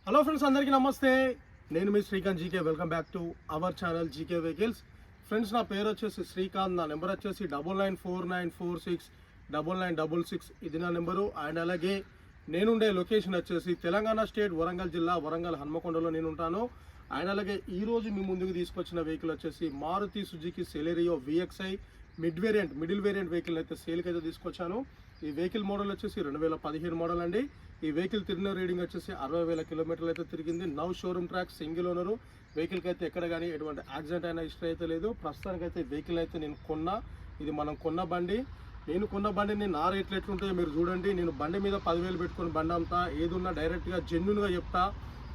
Hello friends, అందరికీ నమస్తే. నేను మీ Srikanth GK. Welcome back to our channel GK vehicles. Friends, నా పేరు వచ్చేసి శ్రీకాంత్. నా నెంబర్ వచ్చేసి 9949469966. ఇది నా నెంబరు. అండ్ అలాగే నేనుండే లొకేషన్ వచ్చేసి తెలంగాణ స్టేట్, వరంగల్ జిల్లా, వరంగల్ హన్మకొండలో నేను ఉంటాను. అండ్ అలాగే ఈరోజు మీ ముందుకు తీసుకొచ్చిన వెహికల్ వచ్చేసి Maruti Suzuki Celerio VXI middle variant vehicle అయితే సేల్కి అయితే తీసుకొచ్చాను. ఈ వెహికల్ మోడల్ వచ్చేసి 2015 మోడల్ అండి. ఈ వెహికల్ తిరిగిన రీడింగ్ వచ్చేసి 60,000 కిలోమీటర్లు అయితే తిరిగింది. Now showroom track, single owner. వెహికల్కి అయితే ఎక్కడ కానీ ఎటువంటి యాక్సిడెంట్ అయినా హిస్టరీ అయితే లేదు. ప్రస్తుతానికైతే వెహికల్ అయితే నేను కొన్నా. ఇది మనం కొన్న బండి. నేను కొన్న బండిని నా రేట్లు ఎట్లుంటాయో మీరు చూడండి. నేను బండి మీద 10,000 పెట్టుకొని బండి అమ్ముతా. ఏదున్నా డైరెక్ట్గా జెన్యున్గా చెప్తా.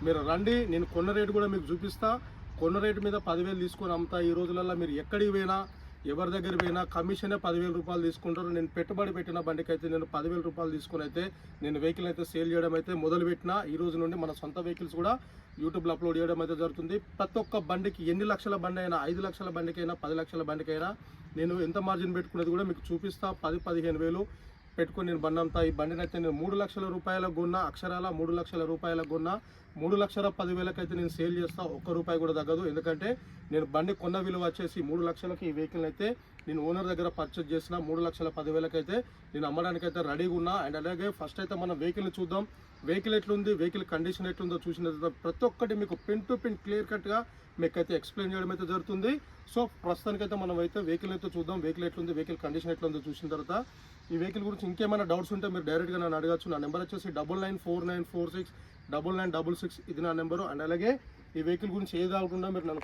మీరు రండి, నేను కొన్న రేటు కూడా మీకు చూపిస్తా. కొన్న రేటు మీద 10,000 తీసుకొని అమ్ముతా. ఈ రోజులలో మీరు ఎక్కడికి పోయినా, ఎవరి దగ్గర పోయినా కమిషనే 10,000 రూపాయలు తీసుకుంటారు. నేను పెట్టుబడి పెట్టిన బండికి అయితే నేను 10,000 రూపాయలు తీసుకుని అయితే నేను వెహికల్ అయితే సేల్ చేయడం అయితే మొదలుపెట్టిన. ఈ రోజు నుండి మన సొంత వెహికల్స్ కూడా యూట్యూబ్లో అప్లోడ్ చేయడం అయితే జరుగుతుంది. ప్రతి ఒక్క బండికి ఎన్ని లక్షల బండి అయినా, 5 లక్షల బండికైనా, 10 లక్షల బండికైనా నేను ఎంత మార్జిన్ పెట్టుకునేది కూడా మీకు చూపిస్తా. 10-15 వేలు పెట్టుకొని నేను బండి అంతా. ఈ బండిని అయితే నేను 3 లక్షల రూపాయలకు కొన్నా. అక్షరాల 3 లక్షల రూపాయలకు కొన్నా. 3,10,000 అయితే నేను సేల్ చేస్తా. ఒక్క రూపాయి కూడా తగ్గదు. ఎందుకంటే నేను బండి కొన్న విలువ వచ్చేసి 3 లక్షలకి ఈ వెహికల్ అయితే నేను ఓనర్ దగ్గర పర్చేజ్ చేసిన. 3,10,000 అయితే నేను అమ్మడానికి అయితే రెడీగా ఉన్నా. అండ్ అలాగే ఫస్ట్ అయితే మనం వెహికల్ని చూద్దాం. వెహికల్ ఎట్లుంది, వెహికల్ కండిషన్ ఎట్లుందో చూసిన తర్వాత ప్రతి ఒక్కటి మీకు పిన్ టు పిన్ క్లియర్ కట్గా మీకు అయితే ఎక్స్ప్లెయిన్ చేయడం అయితే జరుగుతుంది. సో ప్రస్తుతానికైతే మనం అయితే వెహికల్ అయితే చూద్దాం. వెహికల్ ఎట్లుంది, వెహికల్ కండిషన్ ఎట్లుందో చూసిన తర్వాత ఈ వెహికల్ గురించి ఇంకేమైనా డౌట్స్ ఉంటే మీరు డైరెక్ట్గా నన్ను అడగచ్చు. నా నెంబర్ వచ్చేసి 9949469966. ఇది నా నెంబరు. అండ్ అలాగే ఈ వెహికల్ గురించి ఏది కాకుండా మీరు నన్ను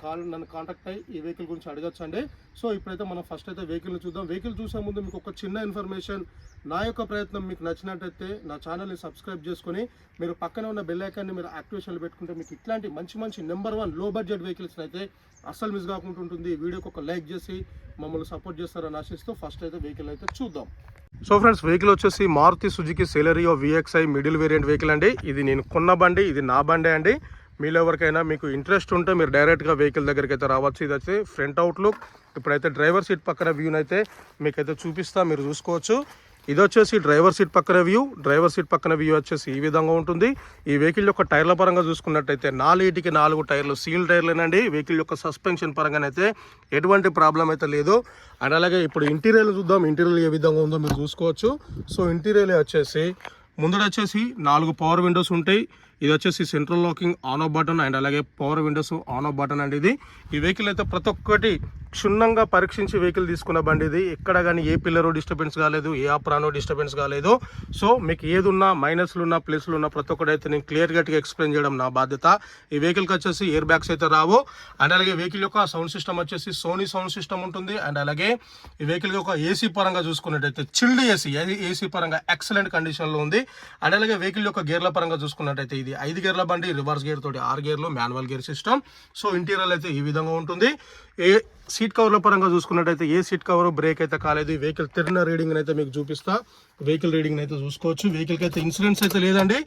కాంటాక్ట్ అయ్యి ఈ వెహికల్ గురించి అడగచ్చు అండి. సో ఇప్పుడైతే మనం ఫస్ట్ అయితే వెహికల్ని చూద్దాం. వెహికల్ చూసే ముందు మీకు ఒక చిన్న ఇన్ఫర్మేషన్. నా యొక్క ప్రయత్నం మీకు నచ్చినట్టయితే నా ఛానల్ని సబ్స్క్రైబ్ చేసుకొని మీరు పక్కన ఉన్న బెల్ ఐకాన్ని మీరు యాక్టివేషన్లో పెట్టుకుంటే మీకు ఇట్లాంటి మంచి నెంబర్ 1 లో బడ్జెట్ వెహికల్స్ అయితే అస్సలు మిస్ కాకుండా ఉంటుంది. వీడియోకి ఒక లైక్ చేసి మమ్మల్ని సపోర్ట్ చేస్తారని ఆశిస్తూ ఫస్ట్ అయితే వెహికల్ అయితే చూద్దాం. సో ఫ్రెండ్స్, వెహికల్ వచ్చేసి Maruti Suzuki Celerio VXI middle variant vehicle అండి. ఇది నేను కొన్న బండి, ఇది నా బండి అండి. మీలో ఎవరికైనా మీకు ఇంట్రెస్ట్ ఉంటే మీరు డైరెక్ట్గా వెహికల్ దగ్గరికి అయితే రావచ్చు. ఇది వచ్చి ఫ్రంట్ అవుట్లుక్. ఇప్పుడైతే డ్రైవర్ సీట్ పక్కన వ్యూని అయితే మీకైతే చూపిస్తా, మీరు చూసుకోవచ్చు. ఇది వచ్చేసి డ్రైవర్ సీట్ పక్కన వ్యూ. డ్రైవర్ సీట్ పక్కన వ్యూ వచ్చేసి ఈ విధంగా ఉంటుంది. ఈ వెహికల్ యొక్క టైర్ల పరంగా చూసుకున్నట్టయితే 4 టైర్లు సీల్ టైర్లేనండి. వెహికల్ యొక్క సస్పెన్షన్ పరంగానైతే ఎటువంటి ప్రాబ్లం అయితే లేదు. అండ్ అలాగే ఇప్పుడు ఇంటీరియర్ చూద్దాం. ఇంటీరియర్ ఏ విధంగా ఉందో మీరు చూసుకోవచ్చు. సో ఇంటీరియర్ వచ్చేసి ముందర వచ్చేసి 4 పవర్ విండోస్ ఉంటాయి. ఇది వచ్చేసి central locking on off button and అలాగే power windows on off button అండి. ఇది ఈ వెహికల్ అయితే ప్రతి ఒక్కటి క్షుణ్ణంగా పరీక్షించి వెహికల్ తీసుకున్న బండి ఇది. ఎక్కడ కానీ ఏ పిల్లరు డిస్టర్బెన్స్ కాలేదు, ఏ ఆప్రానో డిస్టర్బెన్స్ కాలేదు. సో మీకు ఏది ఉన్నా, మైనస్లు ఉన్నా, ప్లస్లు ఉన్నా ప్రతి ఒక్కటి అయితే నేను క్లియర్ కట్గా ఎక్స్ప్లెయిన్ చేయడం నా బాధ్యత. ఈ వెహికల్కి వచ్చేసి ఎయిర్ బ్యాగ్స్ అయితే రావు. అండ్ అలాగే వెహికల్ యొక్క సౌండ్ సిస్టమ్ వచ్చేసి సోనీ సౌండ్ సిస్టమ్ ఉంటుంది. అండ్ అలాగే ఈ వెహికల్ యొక్క ఏసీ పరంగా చూసుకున్నట్టయితే చిల్డ్ ఏసీ పరంగా ఎక్సలెంట్ కండిషన్లో ఉంది. అండ్ అలాగే వెహికల్ యొక్క గేర్ల పరంగా చూసుకున్నట్టయితే ఇది 5 గేర్ల బండి, రివర్స్ గేర్ తోటి 6 గేర్లు, manual gear system. So interior అయితే ఈ విధంగా ఉంటుంది. ఏ సీట్ కవర్ల పరంగా చూసుకున్నట్టయితే ఏ సీట్ కవర్ బ్రేక్ అయితే కాలేదు. ఈ వెహికల్ తిరిగిన రీడింగ్ అయితే మీకు చూపిస్తా. వెహికల్ రీడింగ్ అయితే చూసుకోవచ్చు. వెహికల్కి అయితే ఇన్సూరెన్స్ అయితే లేదండి.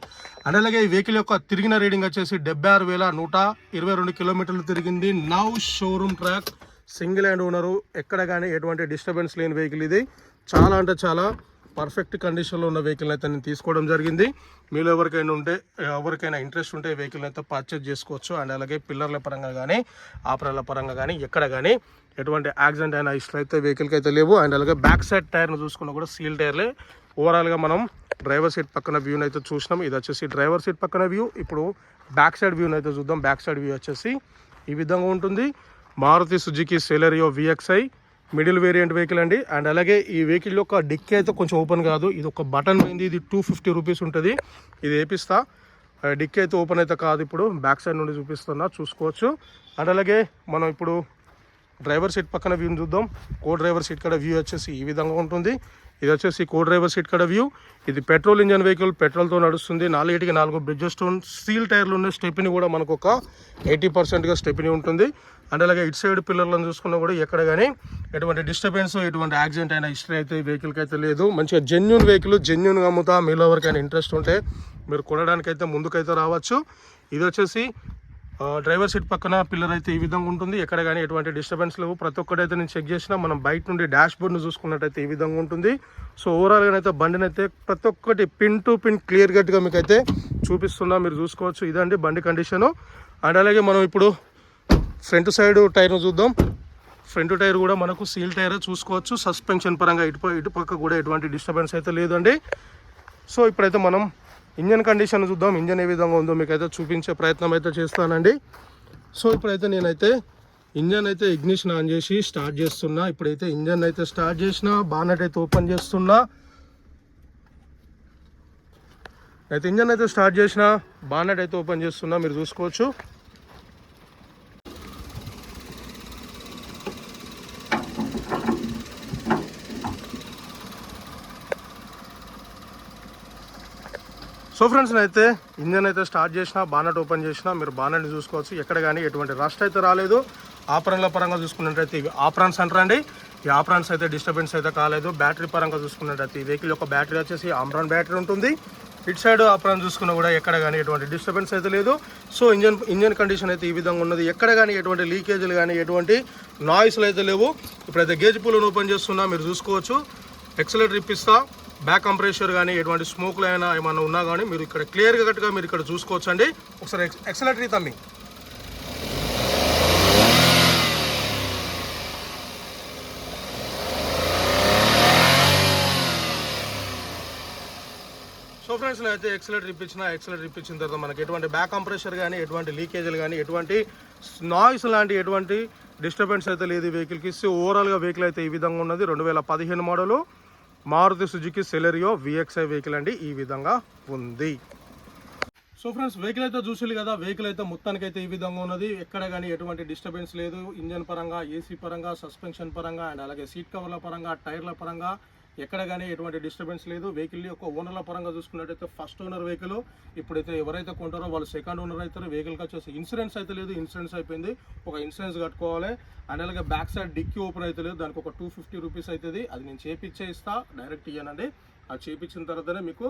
అండ్ అలాగే ఈ వెహికల్ యొక్క తిరిగిన రీడింగ్ వచ్చేసి 76,122 కిలోమీటర్లు తిరిగింది. Now showroom track, single hand owner. ఎక్కడ కానీ ఎటువంటి డిస్టర్బెన్స్ లేని వెహికల్ ఇది. చాలా అంటే చాలా పర్ఫెక్ట్ కండిషన్లో ఉన్న వెహికల్ అయితే నేను తీసుకోవడం జరిగింది. మీలో ఎవరికైనా ఇంట్రెస్ట్ ఉంటే వెహికల్ అయితే పర్చేజ్ చేసుకోవచ్చు. అండ్ అలాగే పిల్లర్ల పరంగా కానీ, ఆపరాల పరంగా కానీ, ఎక్కడ కానీ ఎటువంటి యాక్సిడెంట్ అయినా ఇష్టం అయితే వెహికల్కి అయితే లేవు. అండ్ అలాగే బ్యాక్ సైడ్ టైర్ను చూసుకున్నా కూడా సీల్ టైర్లే. ఓవరాల్గా మనం డ్రైవర్ సీట్ పక్కన వ్యూని అయితే చూసినాం. ఇది వచ్చేసి డ్రైవర్ సీట్ పక్కన వ్యూ. ఇప్పుడు బ్యాక్ సైడ్ వ్యూని అయితే చూద్దాం. బ్యాక్ సైడ్ వ్యూ వచ్చేసి ఈ విధంగా ఉంటుంది. Maruti Suzuki Celerio VXI middle variant vehicle అండి. అండ్ అలాగే ఈ వెహికల్ యొక్క డిక్కీ అయితే కొంచెం ఓపెన్ కాదు. ఇది ఒక బటన్ పోయింది. ఇది 250 రూపీస్ ఉంటుంది. ఇది వేపిస్తా. డిక్కీ అయితే ఓపెన్ అయితే కాదు. ఇప్పుడు బ్యాక్ సైడ్ నుండి చూపిస్తున్నా, చూసుకోవచ్చు. అండ్ అలాగే మనం ఇప్పుడు డ్రైవర్ సీట్ పక్కన వ్యూని చూద్దాం. కో డ్రైవర్ సీట్ కాడ వ్యూ వచ్చేసి ఈ విధంగా ఉంటుంది. ఇది వచ్చేసి కో డ్రైవర్ సీట్ కాడ వ్యూ. ఇది పెట్రోల్ ఇంజన్ వెహికల్, పెట్రోల్తో నడుస్తుంది. 4 బ్రిడ్జెస్ స్టోన్ సీల్ టైర్లు ఉన్న స్టెప్ని కూడా మనకు ఒక 80%గా స్టెప్ని ఉంటుంది. అండ్ అలాగే ఇటు సైడ్ పిల్లర్లను చూసుకున్నా కూడా ఎక్కడ కానీ ఎటువంటి డిస్టర్బెన్స్, ఎటువంటి యాక్సిడెంట్ అయినా హిస్టరీ అయితే ఈ వెహికల్కి అయితే లేదు. మంచిగా జెన్యున్ వెహికల్, జెన్యున్గా అమ్ముతా. మీలో ఎవరికైనా ఇంట్రెస్ట్ ఉంటే మీరు కొనడానికైతే ముందుకైతే రావచ్చు. ఇది వచ్చేసి డ్రైవర్ సీట్ పక్కన పిల్లర్ అయితే ఈ విధంగా ఉంటుంది. ఎక్కడ కానీ ఎటువంటి డిస్టర్బెన్స్ లేవు. ప్రతి ఒక్కటైతే నేను చెక్ చేసిన. మనం బయట నుండి డాష్ బోర్డ్ను చూసుకున్నట్టయితే ఈ విధంగా ఉంటుంది. సో ఓవరాల్గా అయితే బండిని అయితే ప్రతి ఒక్కటి పిన్ టు పిన్ క్లియర్ కట్గా మీకు అయితే చూపిస్తున్నా, మీరు చూసుకోవచ్చు. ఇదండి బండి కండిషను. అండ్ అలాగే మనం ఇప్పుడు ఫ్రంట్ సైడ్ టైర్ను చూద్దాం. ఫ్రంట్ టైర్ కూడా మనకు సీల్ టైర్ చూసుకోవచ్చు. సస్పెన్షన్ పరంగా ఇటుపక్క కూడా ఎటువంటి డిస్టర్బెన్స్ అయితే లేదండి. సో ఇప్పుడైతే మనం ఇంజన్ కండిషన్ చూద్దాం. ఇంజన్ ఏ విధంగా ఉందో మీకు అయితే చూపించే ప్రయత్నం అయితే చేస్తానండి. సో ఇప్పుడైతే నేనైతే ఇంజన్ అయితే ఇగ్నిషన్ ఆన్ చేసి స్టార్ట్ చేస్తున్నా. ఇప్పుడైతే ఇంజన్ అయితే స్టార్ట్ చేసిన, బానెట్ అయితే ఓపెన్ చేస్తున్నా. అయితే ఇంజన్ అయితే స్టార్ట్ చేసిన, బానెట్ అయితే ఓపెన్ చేస్తున్నా, మీరు చూసుకోవచ్చు. సో ఫ్రెండ్స్ అయితే ఇంజన్ అయితే స్టార్ట్ చేసిన, బానెట్ ఓపెన్ చేసిన, మీరు బానెట్ని చూసుకోవచ్చు. ఎక్కడ కానీ ఎటువంటి రస్ట్ అయితే రాలేదు. ఆపరన్ల పరంగా చూసుకున్నట్టయితే ఇవి ఆపరాన్స్ అంటారండి. ఈ ఆపరాన్స్ అయితే డిస్టర్బెన్స్ అయితే కాలేదు. బ్యాటరీ పరంగా చూసుకున్నట్టయితే ఈ వెహికల్ యొక్క బ్యాటరీ వచ్చేసి ఆమ్రాన్ బ్యాటరీ ఉంటుంది. ఇటు సైడ్ ఆపరాన్ చూసుకున్నా కూడా ఎక్కడ కానీ ఎటువంటి డిస్టర్బెన్స్ అయితే లేదు. సో ఇంజన్ కండిషన్ అయితే ఈ విధంగా ఉన్నది. ఎక్కడ కానీ ఎటువంటి లీకేజీలు కానీ ఎటువంటి నాయిస్లు అయితే లేవు. ఇప్పుడైతే గేజ్ పుల్లను ఓపెన్ చేస్తున్నా, మీరు చూసుకోవచ్చు. ఎక్సలేటర్ ఇప్పిస్తా. బ్యాక్ కంప్రెషర్ కానీ ఎటువంటి స్మోక్లు అయినా ఏమైనా ఉన్నా కానీ మీరు ఇక్కడ క్లియర్గా గట్టిగా మీరు ఇక్కడ చూసుకోవచ్చు అండి. ఒకసారి ఎక్సలేటర్ తమ్మి. సో ఫ్రెండ్స్ అయితే ఎక్సలేటర్ ఇప్పించిన తర్వాత మనకి ఎటువంటి బ్యాక్ కంప్రెషర్ కానీ ఎటువంటి లీకేజీలు కానీ ఎటువంటి నాయిస్ లాంటి ఎటువంటి డిస్టర్బెన్స్ అయితే లేదు ఈ వెహికల్కి. సో ఓవరాల్గా వెహికల్ అయితే ఈ విధంగా ఉన్నది. 2015 model Maruti Suzuki Celerio VXI vehicle అండి. ఈ విధంగా ఉంది. సో ఫ్రెండ్స్ వెహికల్ అయితే చూసిల్లు కదా. వెహికల్ అయితే మొత్తానికి అయితే ఈ విధంగా ఉన్నది. ఎక్కడ కానీ ఎటువంటి డిస్టర్బెన్స్ లేదు. ఇంజన్ పరంగా, ఏసీ పరంగా, సస్పెన్షన్ పరంగా అండ్ అలాగే సీట్ కవర్ల పరంగా, టైర్ల పరంగా ఎక్కడ కానీ ఎటువంటి డిస్టర్బెన్స్ లేదు. వెహికల్ యొక్క ఓనర్ల పరంగా చూసుకున్నట్టయితే ఫస్ట్ ఓనర్ వెహికల్. ఇప్పుడైతే ఎవరైతే కొంటారో వాళ్ళు సెకండ్ ఓనర్ అవుతారు. వెహికల్కి వచ్చేసి ఇన్సూరెన్స్ అయితే లేదు. ఇన్సూరెన్స్ అయిపోయింది. ఒక ఇన్సూరెన్స్ కట్టుకోవాలి. అండ్ అలాగే బ్యాక్ సైడ్ డిక్కీ ఓపెన్ అయితే లేదు. దానికి ఒక 250 రూపీస్ అవుతుంది. అది నేను చేపించే ఇస్తా, డైరెక్ట్ ఇయ్యానండి. అది చేపించిన తర్వాతనే మీకు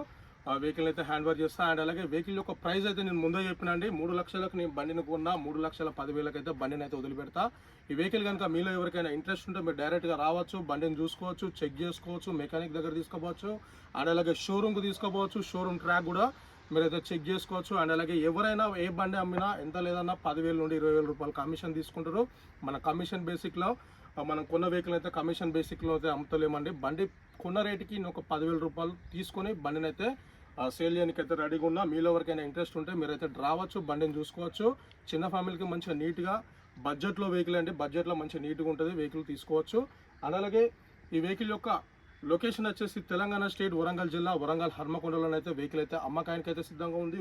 ఆ వెహికల్ అయితే హ్యాండ్ ఓవర్ చేస్తా. అండ్ అలాగే వెహికల్ యొక్క ప్రైస్ అయితే నేను ముందే చెప్పినండి. 3 లక్షలకు నేను బండిని కొన్నా. 3,10,000 అయితే బండిని అయితే వదిలిపెడతా. ఈ వెహికల్ కనుక మీలో ఎవరికైనా ఇంట్రెస్ట్ ఉంటే మీరు డైరెక్ట్గా రావచ్చు, బండిని చూసుకోవచ్చు, చెక్ చేసుకోవచ్చు, మెకానిక్ దగ్గర తీసుకోవచ్చు. అండ్ అలాగే షోరూమ్కి తీసుకోవచ్చు. షోరూమ్ ట్రాక్ కూడా మీరైతే చెక్ చేసుకోవచ్చు. అండ్ అలాగే ఎవరైనా ఏ బండి అమ్మినా ఎంత లేదన్నా 10,000 నుండి 20,000 రూపాయలు కమిషన్ తీసుకుంటారు. మన కమిషన్ బేసిక్లో మనం కొన్న వెహికల్ అయితే కమిషన్ బేసిక్లో అయితే అమ్ముతలేమండి. బండి కొన్న రేటుకి నేను ఒక 10,000 రూపాయలు తీసుకొని బండిని అయితే సేల్ చేయడానికి అయితే రెడీగా ఉన్నా. మీలో ఎవరికైనా ఇంట్రెస్ట్ ఉంటే మీరైతే రావచ్చు, బండిని చూసుకోవచ్చు. చిన్న ఫ్యామిలీకి మంచిగా నీట్గా బడ్జెట్లో వెహికల్ అండి. బడ్జెట్లో మంచిగా నీట్గా ఉంటుంది. వెహికల్ తీసుకోవచ్చు. అండ్ అలాగే ఈ వెహికల్ యొక్క లొకేషన్ వచ్చేసి తెలంగాణ స్టేట్ వరంగల్ జిల్లా వరంగల్ హర్మకొండలో అయితే వెహికల్ అయితే అమ్మకానికి అయితే సిద్ధంగా ఉంది.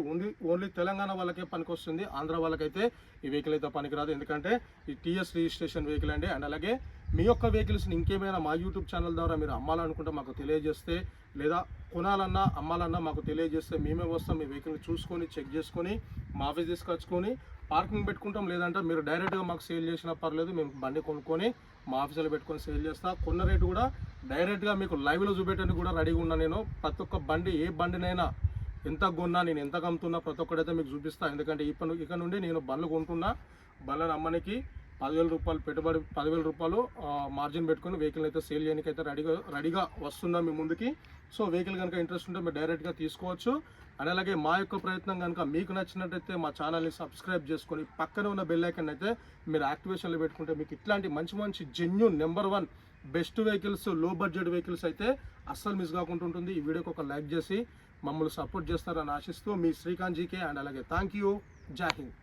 ఓన్లీ తెలంగాణ వాళ్ళకే పనికి వస్తుంది. ఆంధ్ర వాళ్ళకైతే ఈ వెహికల్ అయితే పనికిరాదు. ఎందుకంటే ఈ TS రిజిస్ట్రేషన్ వెహికల్ అండి. అండ్ అలాగే మీ యొక్క వెహికల్స్ని ఇంకేమైనా మా యూట్యూబ్ ఛానల్ ద్వారా మీరు అమ్మాలనుకుంటే మాకు తెలియజేస్తే, లేదా కొనాలన్నా అమ్మాలన్నా మాకు తెలియజేస్తే మేమే వస్తాం. మీ వెహికల్ని చూసుకొని చెక్ చేసుకొని మా ఆఫీస్ తీసుకొచ్చుకొని పార్కింగ్ పెట్టుకుంటాం. లేదంటే మీరు డైరెక్ట్గా మాకు సేల్ చేసినా పర్లేదు, మేము బండి కొనుక్కొని మా ఆఫీసులో పెట్టుకొని సేల్ చేస్తా. కొన్న రేటు కూడా డైరెక్ట్గా మీకు లైవ్లో చూపెట్టడానికి కూడా రెడీగా ఉన్నా నేను. ప్రతి ఒక్క బండి ఏ బండినైనా ఎంత కొన్నా, నేను ఎంత కమ్ముతున్నా ప్రతి ఒక్కటైతే మీకు చూపిస్తా. ఎందుకంటే ఇక నుండి నేను బండ్లు కొంటున్నా. బండ్లను అమ్మనికి 10,000 రూపాయలు పెట్టుబడి, 10,000 రూపాయలు మార్జిన్ పెట్టుకొని వెహికల్ అయితే సేల్ చేయడానికి అయితే రెడీగా వస్తున్నా మీ ముందుకి. సో వెహికల్ కనుక ఇంట్రెస్ట్ ఉంటే మీరు డైరెక్ట్గా తీసుకోవచ్చు. అండ్ అలాగే మా యొక్క ప్రయత్నం కనుక మీకు నచ్చినట్టయితే మా ఛానల్ని సబ్స్క్రైబ్ చేసుకొని పక్కన ఉన్న బెల్ ఐకాన్ అయితే మీరు యాక్టివేషన్లో పెట్టుకుంటే మీకు ఇట్లాంటి మంచి జెన్యూన్ నెంబర్ 1 బెస్ట్ వెహికల్స్, లో బడ్జెట్ వెహికల్స్ అయితే అస్సలు మిస్ కాకుండా ఉంటుంది. ఈ వీడియోకి ఒక లైక్ చేసి మమ్మల్ని సపోర్ట్ చేస్తారని ఆశిస్తూ మీ శ్రీకాంత్ జీకే. అండ్ అలాగే థ్యాంక్ యూ. జై హింద్.